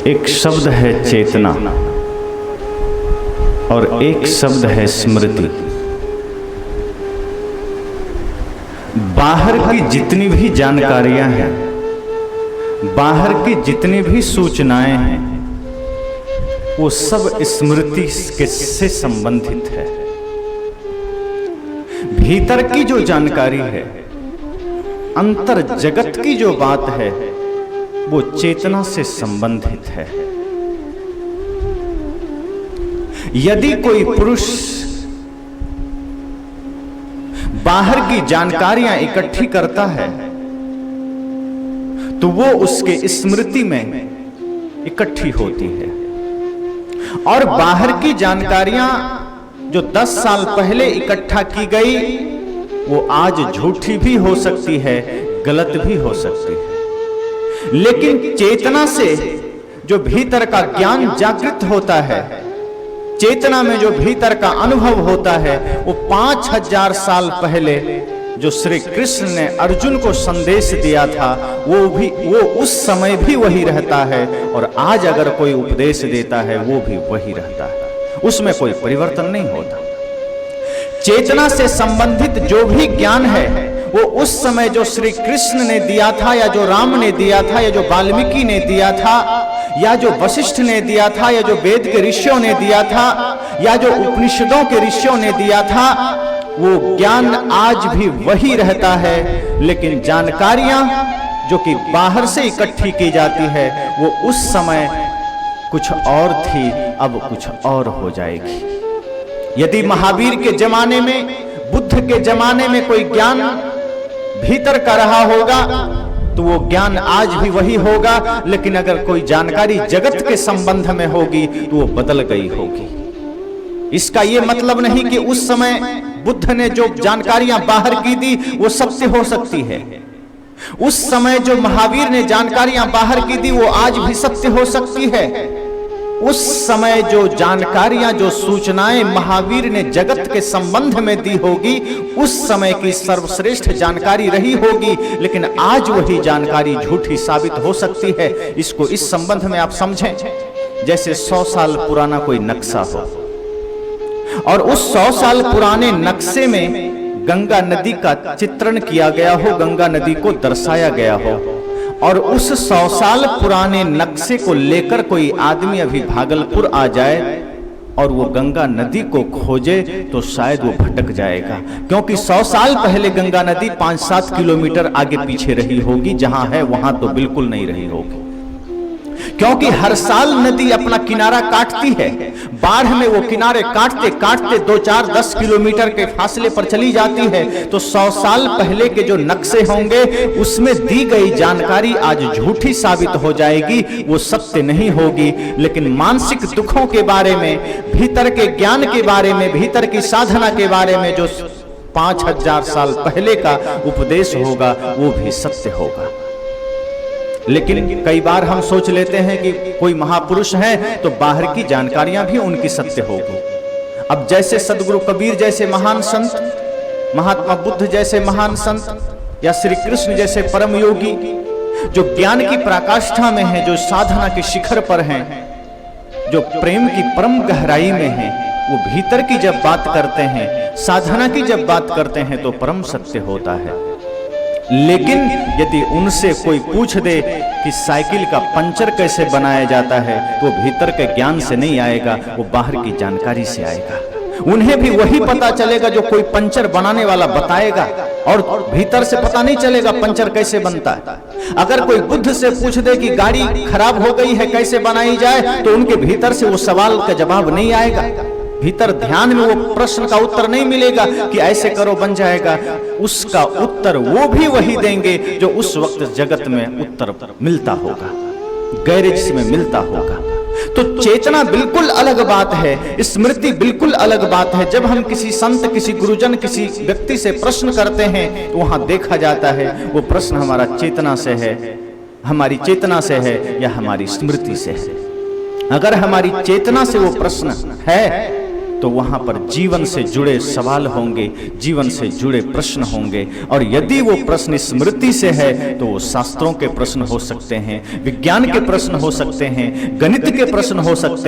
एक शब्द है चेतना और एक शब्द है स्मृति। बाहर की जितनी भी जानकारियां हैं, बाहर की जितनी भी सूचनाएं हैं, वो सब स्मृति से संबंधित है। भीतर की जो जानकारी है, अंतर जगत की जो बात है, वो चेतना से संबंधित है। यदि कोई पुरुष बाहर की जानकारियां इकट्ठी करता है तो वो उसके स्मृति में इकट्ठी होती है, और बाहर की जानकारियां जो 10 साल पहले इकट्ठा की गई वो आज झूठी भी हो सकती है, गलत भी हो सकती है। लेकिन चेतना से जो भीतर का ज्ञान जागृत होता है, चेतना में जो भीतर का अनुभव होता है, वो 5000 साल पहले जो श्री कृष्ण ने अर्जुन को संदेश दिया था वो उस समय भी वही रहता है, और आज अगर कोई उपदेश देता है वो भी वही रहता है, उसमें कोई परिवर्तन नहीं होता। चेतना से संबंधित जो भी ज्ञान है वो उस समय जो श्री कृष्ण ने दिया था, या जो राम ने दिया था, या जो वाल्मीकि ने दिया था, या जो वशिष्ठ ने दिया था, या जो वेद के ऋषियों ने दिया था, या जो उपनिषदों के ऋषियों ने दिया था, वो ज्ञान आज भी वही रहता है। लेकिन जानकारियां जो कि बाहर से इकट्ठी की जाती है वो उस समय कुछ और थी, अब कुछ और हो जाएगी। यदि महावीर के जमाने में, बुद्ध के जमाने में कोई ज्ञान भीतर का रहा होगा तो वो ज्ञान आज भी वही होगा, लेकिन अगर कोई जानकारी जगत के संबंध में होगी तो वो बदल गई होगी। इसका ये मतलब नहीं कि उस समय बुद्ध ने जो जानकारियां बाहर की दी वो सत्य हो सकती है। उस समय जो महावीर ने जानकारियां बाहर की दी वो आज भी सत्य हो सकती है। उस समय जो जानकारियां, जो सूचनाएं महावीर ने जगत के संबंध में दी होगी, उस समय की सर्वश्रेष्ठ जानकारी रही होगी, लेकिन आज वही जानकारी झूठी साबित हो सकती है। इसको इस संबंध में आप समझें, जैसे 100 साल पुराना कोई नक्शा हो और उस 100 साल पुराने नक्शे में गंगा नदी का चित्रण किया गया हो, गंगा नदी को दर्शाया गया हो, और उस 100 साल पुराने नक्शे को लेकर कोई आदमी अभी भागलपुर आ जाए और वो गंगा नदी को खोजे तो शायद वो भटक जाएगा, क्योंकि 100 साल पहले गंगा नदी 5-7 किलोमीटर आगे पीछे रही होगी, जहां है वहां तो बिल्कुल नहीं रही होगी, क्योंकि हर साल नदी अपना किनारा काटती है। बाढ़ में वो किनारे काटते काटते 2-4-10 किलोमीटर के फासले पर चली जाती है। तो 100 साल पहले के जो नक्शे होंगे उसमें दी गई जानकारी आज झूठी साबित हो जाएगी, वो सत्य नहीं होगी। लेकिन मानसिक दुखों के बारे में, भीतर के ज्ञान के बारे में, भीतर की साधना के बारे में जो 5000 साल पहले का उपदेश होगा वो भी सत्य होगा। लेकिन कई बार हम सोच लेते हैं कि कोई महापुरुष है तो बाहर की जानकारियां भी उनकी सत्य होगी। अब जैसे सदगुरु कबीर जैसे महान संत, महात्मा बुद्ध जैसे महान संत, या श्री कृष्ण जैसे परम योगी जो ज्ञान की पराकाष्ठा में हैं, जो साधना के शिखर पर हैं, जो प्रेम की परम गहराई में हैं, वो भीतर की जब बात करते हैं, साधना की जब बात करते हैं तो परम सत्य होता है। लेकिन यदि उनसे कोई पूछ दे कि साइकिल का पंचर कैसे बनाया जाता है, तो भीतर के ज्ञान से नहीं आएगा, वो बाहर की जानकारी से आएगा। उन्हें भी वही पता चलेगा जो कोई पंचर बनाने वाला बताएगा, और भीतर से पता नहीं चलेगा पंचर कैसे बनता है। अगर कोई बुद्ध से पूछ दे कि गाड़ी खराब हो गई है कैसे बनाई जाए, तो उनके भीतर से वो सवाल का जवाब नहीं आएगा, भीतर ध्यान में वो प्रश्न का उत्तर नहीं मिलेगा कि ऐसे करो बन जाएगा। उसका उत्तर वो भी वही देंगे जो उस वक्त जगत में उत्तर मिलता होगा, गैरेज में मिलता होगा। तो चेतना बिल्कुल अलग बात है, स्मृति बिल्कुल अलग बात है। जब हम किसी संत, किसी गुरुजन, किसी व्यक्ति से प्रश्न करते हैं तो वहां देखा जाता है वो प्रश्न हमारा चेतना से है, हमारी चेतना से है या हमारी स्मृति से है। अगर हमारी चेतना से वो प्रश्न है तो वहां पर जीवन से जुड़े सवाल होंगे, जीवन से जुड़े प्रश्न होंगे। और यदि वो प्रश्न स्मृति से है तो वो शास्त्रों के प्रश्न हो सकते हैं, विज्ञान के प्रश्न हो सकते हैं, गणित के प्रश्न हो सकते हैं।